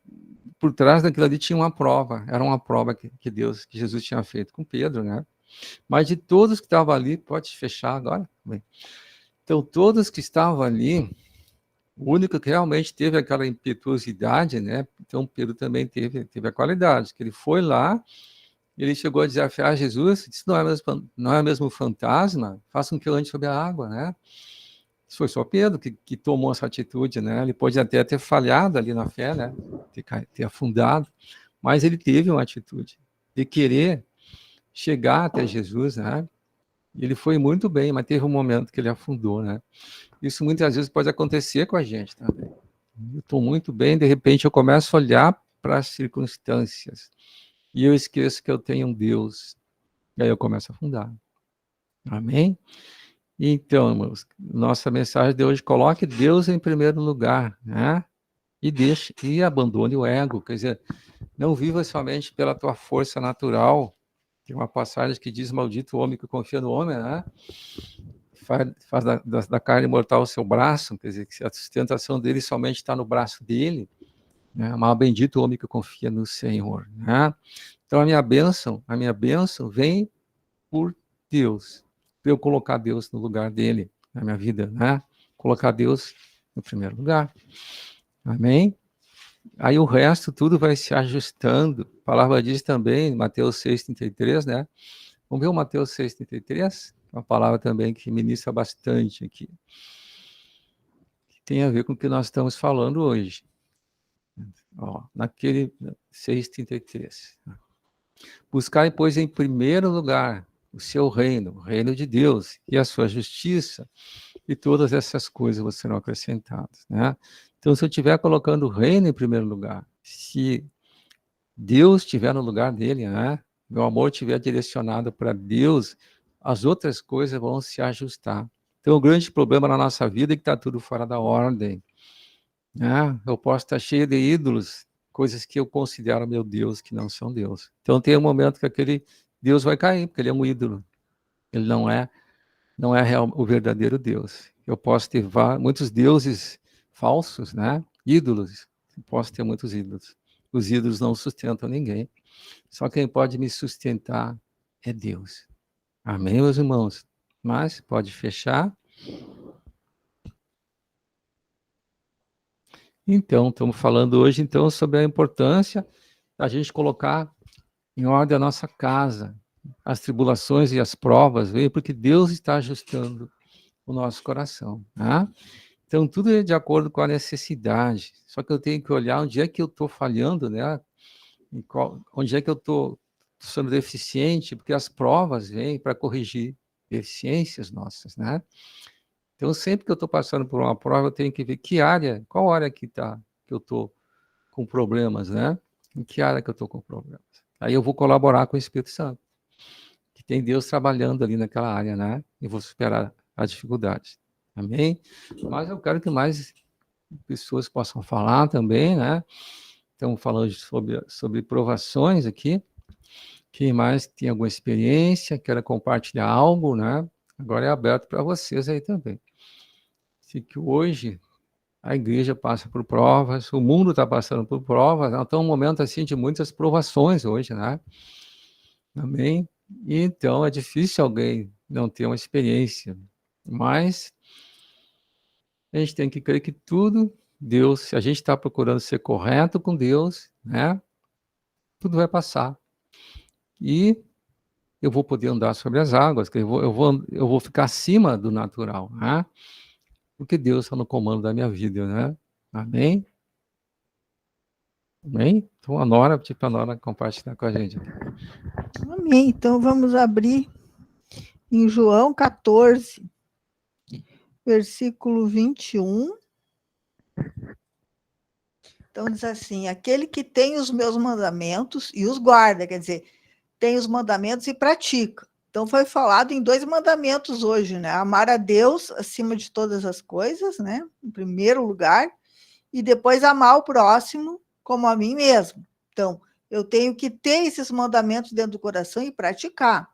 Speaker 1: por trás daquilo ali tinha uma prova, era uma prova que Jesus tinha feito com Pedro, né? Mas de todos que estavam ali, pode fechar agora? Bem, então, todos que estavam ali, o único que realmente teve aquela impetuosidade, né? Então, Pedro também teve a qualidade, que ele foi lá, ele chegou a desafiar Jesus, disse, não é mesmo fantasma, faça com que eu ande sobre a água, né? Foi só Pedro que tomou essa atitude, né? Ele pode até ter falhado ali na fé, né? Ter afundado, mas ele teve uma atitude de querer chegar até Jesus, né? E ele foi muito bem, mas teve um momento que ele afundou, né? Isso muitas vezes pode acontecer com a gente também. Eu estou muito bem, de repente eu começo a olhar para as circunstâncias e eu esqueço que eu tenho um Deus. E aí eu começo a afundar. Amém? Então, irmãos, nossa mensagem de hoje: coloque Deus em primeiro lugar, né? E abandone o ego. Quer dizer, não viva somente pela tua força natural. Tem uma passagem que diz: maldito o homem que confia no homem, né? Faz da carne mortal o seu braço, quer dizer, que a sustentação dele somente está no braço dele, né? Mas bendito o homem que confia no Senhor, né? Então a minha bênção vem por Deus, para eu colocar Deus no lugar dele na minha vida, né? Colocar Deus no primeiro lugar. Amém? Aí o resto tudo vai se ajustando. A palavra diz também, Mateus 6,33, né? Vamos ver o Mateus 6,33? Uma palavra também que ministra bastante aqui. Que tem a ver com o que nós estamos falando hoje. Ó, naquele 6,33. Buscai, pois, em primeiro lugar o seu reino, o reino de Deus, e a sua justiça, e todas essas coisas serão acrescentadas, né? Então, se eu estiver colocando o reino em primeiro lugar, se Deus estiver no lugar dele, né? Meu amor estiver direcionado para Deus, as outras coisas vão se ajustar. Então, o grande problema na nossa vida é que está tudo fora da ordem, né? Eu posso estar cheio de ídolos, coisas que eu considero meu Deus, que não são Deus. Então, tem um momento que aquele Deus vai cair, porque ele é um ídolo. Ele não é real, o verdadeiro Deus. Eu posso ter muitos deuses falsos, né? Ídolos. Eu posso ter muitos ídolos. Os ídolos não sustentam ninguém. Só quem pode me sustentar é Deus. Amém, meus irmãos? Mas pode fechar. Então, estamos falando hoje então sobre a importância da gente colocar em ordem a nossa casa. As tribulações e as provas vêm porque Deus está ajustando o nosso coração, né? Então, tudo é de acordo com a necessidade. Só que eu tenho que olhar onde é que eu estou falhando, né? Onde é que eu estou sendo deficiente, porque as provas vêm para corrigir deficiências nossas, né? Então, sempre que eu estou passando por uma prova, eu tenho que ver qual área que eu estou com problemas, né? Em que área que eu estou com problemas? Aí eu vou colaborar com o Espírito Santo, que tem Deus trabalhando ali naquela área, né? E vou superar as dificuldades. Amém? Mas eu quero que mais pessoas possam falar também, né? Estamos falando sobre provações aqui. Quem mais tem alguma experiência, quer compartilhar algo, né? Agora é aberto para vocês aí também. Se que hoje a igreja passa por provas, o mundo está passando por provas, nós estamos num momento assim de muitas provações hoje, né? Amém? E então é difícil alguém não ter uma experiência, mas a gente tem que crer que tudo, Deus, se a gente está procurando ser correto com Deus, né? Tudo vai passar. E eu vou poder andar sobre as águas, que eu vou ficar acima do natural, né? Porque Deus está no comando da minha vida, né? Amém? Amém? Então, pedir para a Nora compartilhar com a gente.
Speaker 2: Amém. Então, vamos abrir em João 14, versículo 21. Então, diz assim: aquele que tem os meus mandamentos e os guarda, quer dizer, tem os mandamentos e pratica. Então, foi falado em 2 mandamentos hoje, né? Amar a Deus acima de todas as coisas, né? Em primeiro lugar, e depois amar o próximo como a mim mesmo. Então, eu tenho que ter esses mandamentos dentro do coração e praticar.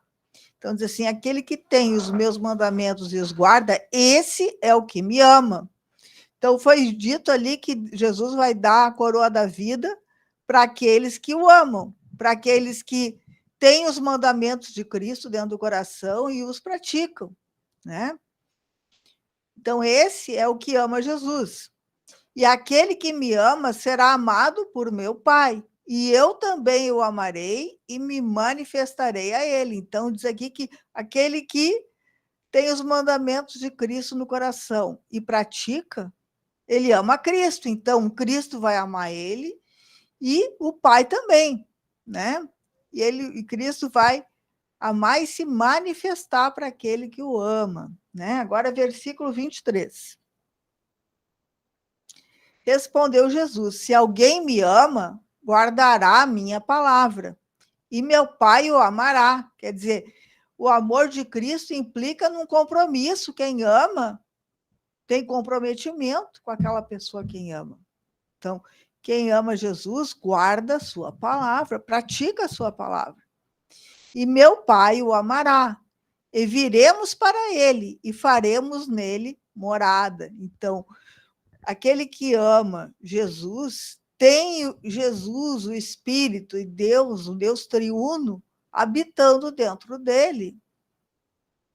Speaker 2: Então, diz assim: aquele que tem os meus mandamentos e os guarda, esse é o que me ama. Então, foi dito ali que Jesus vai dar a coroa da vida para aqueles que o amam, para aqueles que têm os mandamentos de Cristo dentro do coração e os praticam, né? Então, esse é o que ama Jesus. E aquele que me ama será amado por meu Pai, e eu também o amarei e me manifestarei a ele. Então, diz aqui que aquele que tem os mandamentos de Cristo no coração e pratica, ele ama Cristo. Então, Cristo vai amar ele e o Pai também, né? E Cristo vai amar e se manifestar para aquele que o ama, né? Agora, versículo 23. Respondeu Jesus: se alguém me ama, guardará a minha palavra, e meu Pai o amará. Quer dizer, o amor de Cristo implica num compromisso. Quem ama tem comprometimento com aquela pessoa quem ama. Então, quem ama Jesus, guarda a sua palavra, pratica a sua palavra. E meu Pai o amará, e viremos para ele, e faremos nele morada. Então, aquele que ama Jesus, tem Jesus, o Espírito e Deus, o Deus triuno, habitando dentro dele,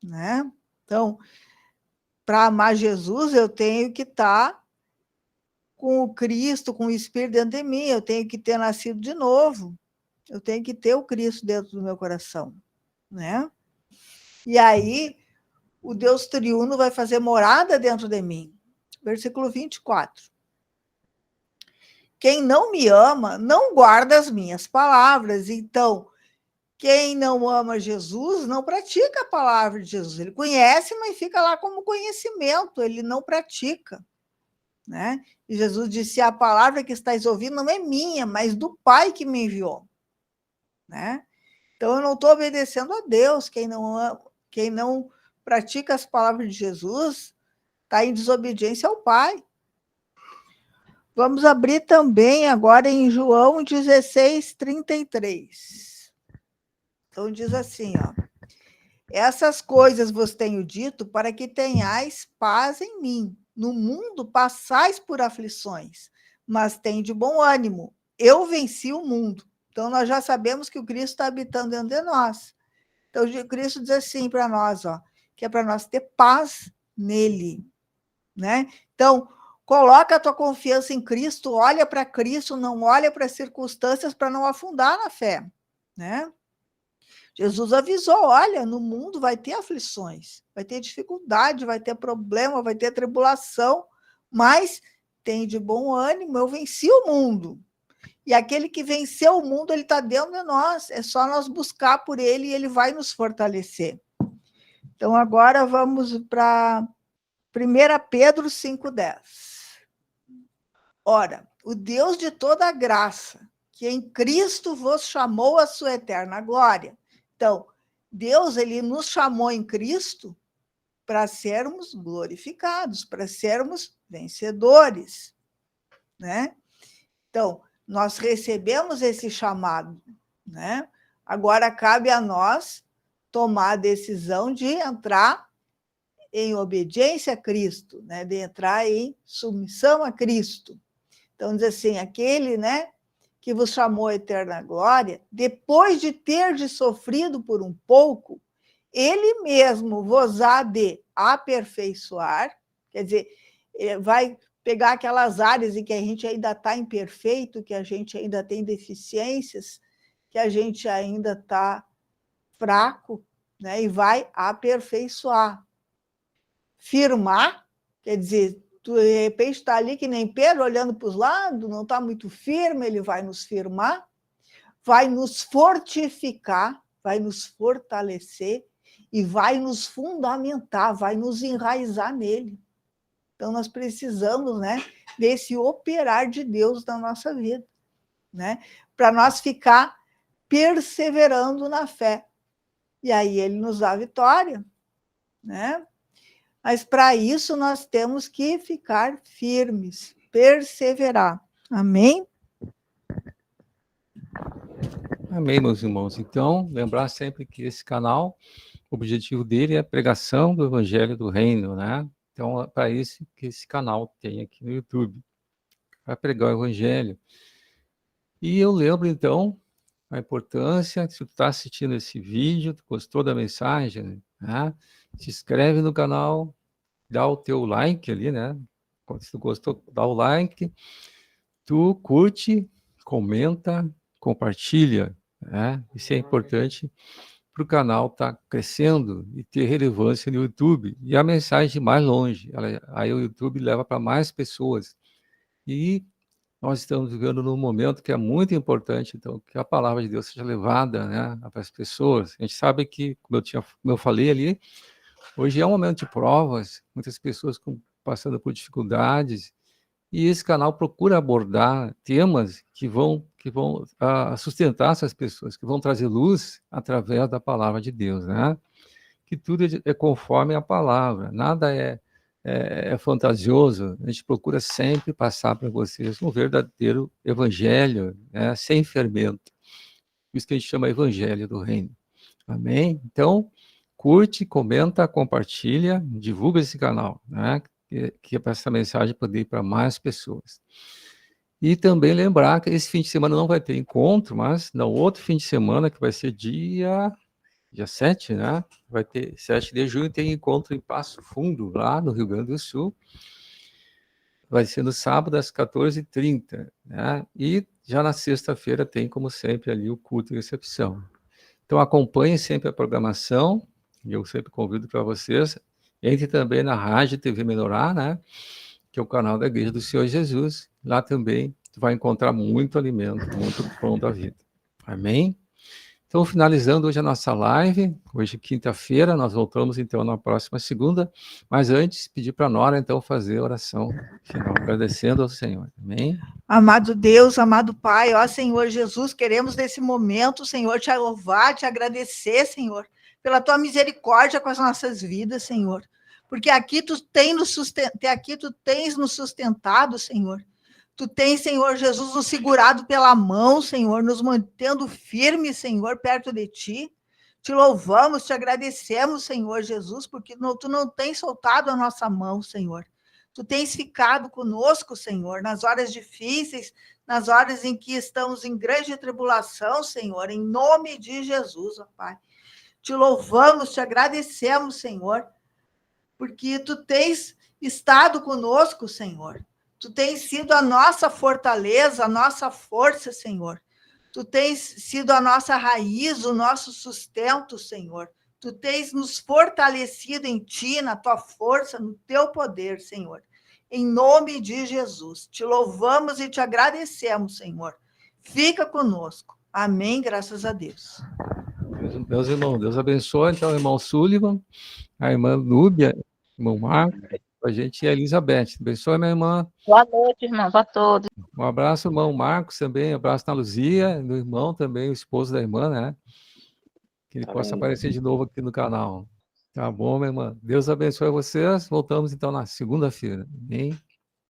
Speaker 2: né? Então, para amar Jesus, eu tenho que estar com o Cristo, com o Espírito dentro de mim, eu tenho que ter nascido de novo, eu tenho que ter o Cristo dentro do meu coração, né? E aí, o Deus triuno vai fazer morada dentro de mim. Versículo 24. Quem não me ama, não guarda as minhas palavras. Então, quem não ama Jesus, não pratica a palavra de Jesus. Ele conhece, mas fica lá como conhecimento, ele não pratica, né? E Jesus disse: a palavra que estáis ouvindo não é minha, mas do Pai que me enviou, né? Então, eu não estou obedecendo a Deus. Quem não pratica as palavras de Jesus está em desobediência ao Pai. Vamos abrir também agora em João 16, 33. Então, diz assim, ó: essas coisas vos tenho dito para que tenhais paz em mim. No mundo passais por aflições, mas tende bom ânimo. Eu venci o mundo. Então, nós já sabemos que o Cristo está habitando dentro de nós. Então, o Cristo diz assim para nós, ó, que é para nós ter paz nele, né? Então, coloca a tua confiança em Cristo, olha para Cristo, não olha para as circunstâncias para não afundar na fé, né? Jesus avisou: olha, no mundo vai ter aflições, vai ter dificuldade, vai ter problema, vai ter tribulação, mas tem de bom ânimo, eu venci o mundo. E aquele que venceu o mundo, ele está dentro de nós, é só nós buscar por ele e ele vai nos fortalecer. Então, agora vamos para 1 Pedro 5,10. Ora, o Deus de toda graça, que em Cristo vos chamou à sua eterna glória. Então, Deus, ele nos chamou em Cristo para sermos glorificados, para sermos vencedores, né? Então, nós recebemos esse chamado, né? Agora cabe a nós tomar a decisão de entrar em obediência a Cristo, né? De entrar em submissão a Cristo. Então, diz assim, aquele, né, que vos chamou à eterna glória, depois de ter sofrido por um pouco, ele mesmo vos há de aperfeiçoar, quer dizer, vai pegar aquelas áreas em que a gente ainda está imperfeito, que a gente ainda tem deficiências, que a gente ainda está fraco, né, e vai aperfeiçoar. Firmar, quer dizer, tu de repente está ali que nem Pedro, olhando para os lados, não está muito firme, ele vai nos firmar, vai nos fortificar, vai nos fortalecer e vai nos fundamentar, vai nos enraizar nele. Então, nós precisamos, né, desse operar de Deus na nossa vida, né, para nós ficar perseverando na fé. E aí ele nos dá a vitória, né? Mas para isso nós temos que ficar firmes, perseverar. Amém?
Speaker 1: Amém, meus irmãos. Então, lembrar sempre que esse canal, o objetivo dele é a pregação do Evangelho do Reino, né? Então, é para isso que esse canal tem aqui no YouTube, para pregar o Evangelho. E eu lembro, então, a importância, se tu está assistindo esse vídeo, tu gostou da mensagem, né? Se inscreve no canal, dá o teu like ali, né? Se tu gostou, dá o like, tu curte, comenta, compartilha, né? Isso é importante para o canal estar crescendo e ter relevância no YouTube e a mensagem ir mais longe. Aí o YouTube leva para mais pessoas. E nós estamos vivendo num momento que é muito importante, então, que a palavra de Deus seja levada, né, para as pessoas. A gente sabe que, como eu falei ali, hoje é um momento de provas, muitas pessoas passando por dificuldades, e esse canal procura abordar temas que vão sustentar essas pessoas, que vão trazer luz através da palavra de Deus, né? Que tudo é conforme a palavra, nada é fantasioso. A gente procura sempre passar para vocês um verdadeiro evangelho, né? Sem fermento. Por isso que a gente chama evangelho do reino. Amém? Então, curte, comenta, compartilha, divulga esse canal, né? Que é para essa mensagem poder ir para mais pessoas. E também lembrar que esse fim de semana não vai ter encontro, mas no outro fim de semana, que vai ser dia 7, né? Vai ter 7 de junho, tem encontro em Passo Fundo, lá no Rio Grande do Sul. Vai ser no sábado, às 14h30, né? E já na sexta-feira tem, como sempre, ali o culto de recepção. Então, acompanhe sempre a programação, e eu sempre convido para vocês. Entre também na Rádio TV Menorá, né? Que é o canal da Igreja do Senhor Jesus. Lá também tu vai encontrar muito alimento, muito pão da vida. Amém? Então, finalizando hoje a nossa live, hoje quinta-feira, nós voltamos então na próxima segunda, mas antes, pedir para a Nora então fazer a oração final, agradecendo ao Senhor. Amém?
Speaker 2: Amado Deus, amado Pai, ó Senhor Jesus, queremos nesse momento, Senhor, te louvar, te agradecer, Senhor, pela tua misericórdia com as nossas vidas, Senhor, porque aqui tu tens nos sustentado, Senhor. Tu tens, Senhor Jesus, nos segurado pela mão, Senhor, nos mantendo firmes, Senhor, perto de ti. Te louvamos, te agradecemos, Senhor Jesus, porque tu não tens soltado a nossa mão, Senhor. Tu tens ficado conosco, Senhor, nas horas difíceis, nas horas em que estamos em grande tribulação, Senhor, em nome de Jesus, ó Pai. Te louvamos, te agradecemos, Senhor, porque tu tens estado conosco, Senhor. Tu tens sido a nossa fortaleza, a nossa força, Senhor. Tu tens sido a nossa raiz, o nosso sustento, Senhor. Tu tens nos fortalecido em ti, na tua força, no teu poder, Senhor. Em nome de Jesus. Te louvamos e te agradecemos, Senhor. Fica conosco. Amém, graças a Deus.
Speaker 1: Meus irmãos, Deus abençoe, então, o irmão Sullivan, a irmã Núbia, o irmão Marco, a gente e a Elizabeth. Abençoe, minha irmã.
Speaker 5: Boa noite, irmão, a todos.
Speaker 1: Um abraço, irmão Marcos, também. Um abraço na Luzia, do irmão também, o esposo da irmã, né? Que ele possa aparecer de novo aqui no canal. Tá bom, minha irmã? Deus abençoe vocês. Voltamos, então, na segunda-feira. Amém?